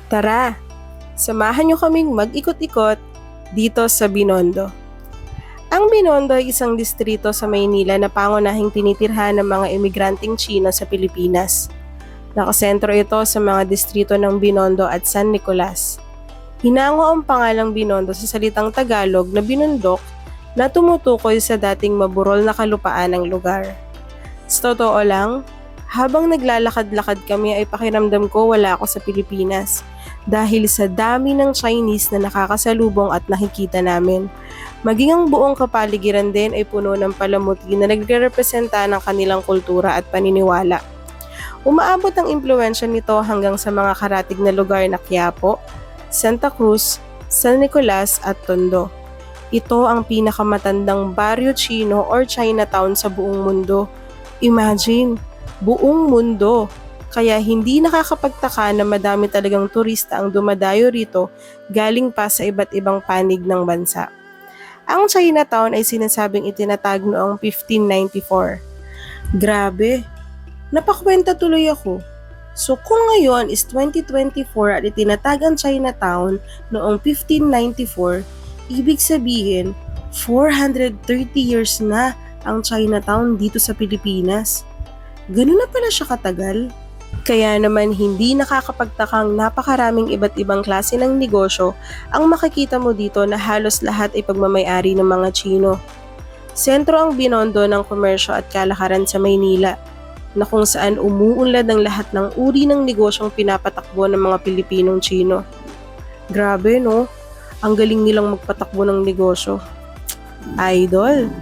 Tara, samahan niyo kaming mag-ikot-ikot dito sa Binondo. Ang Binondo ay isang distrito sa Maynila na pangunahing tinitirhan ng mga emigranteng Chino sa Pilipinas. Nakasentro ito sa mga distrito ng Binondo at San Nicolas. Hinango ang pangalang Binondo sa salitang Tagalog na binundok na tumutukoy sa dating maburol na kalupaan ng lugar. Sa totoo lang, habang naglalakad-lakad kami ay pakiramdam ko wala ako sa Pilipinas dahil sa dami ng Chinese na nakakasalubong at nakikita namin. Maging ang buong kapaligiran din ay puno ng palamuti na nagre-representa ng kanilang kultura at paniniwala. Umaabot ang impluwensya nito hanggang sa mga karatig na lugar na Quiapo, Santa Cruz, San Nicolas at Tondo. Ito ang pinakamatandang baryo Chino or Chinatown sa buong mundo. Imagine, buong mundo. Kaya hindi nakakapagtaka na madami talagang turista ang dumadayo rito galing pa sa iba't ibang panig ng bansa. Ang Chinatown ay sinasabing itinatag noong 1594. Grabe, napakwenta tuloy ako. So kung ngayon is 2024 at itinatag ang Chinatown noong 1594, ibig sabihin 430 years na ang Chinatown dito sa Pilipinas. Ganun na pala siya katagal. Kaya naman hindi nakakapagtakang napakaraming iba't ibang klase ng negosyo ang makikita mo dito na halos lahat ay pagmamay-ari ng mga Chino. Sentro ang Binondo ng komersyo at kalakaran sa Maynila, na kung saan umuunlad ang lahat ng uri ng negosyong pinapatakbo ng mga Pilipinong Chino. Grabe no, ang galing nilang magpatakbo ng negosyo. Idol!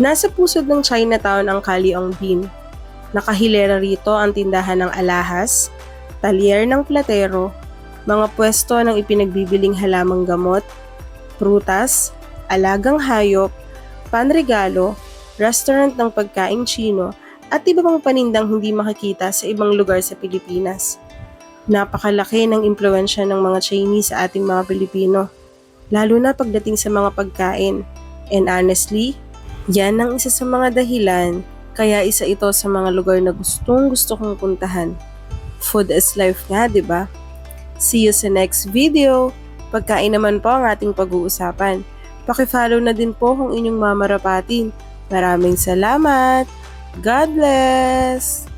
Nasa pusod ng Chinatown ang Kalyongbin. Nakahilera rito ang tindahan ng alahas, talyer ng platero, mga pwesto ng ipinagbibiling halamang gamot, prutas, alagang hayop, panregalo, restaurant ng pagkaing Chino at iba pang panindang hindi makikita sa ibang lugar sa Pilipinas. Napakalaki ng impluwensya ng mga Chinese sa ating mga Pilipino, lalo na pagdating sa mga pagkain. And honestly, yan ang isa sa mga dahilan kaya isa ito sa mga lugar na gustong-gusto kong puntahan. Food is life nga, di ba? See you sa next video. Pagkain naman po ang ating pag-uusapan. Paki-follow na din po kung inyong mamarapatin. Maraming salamat. God bless!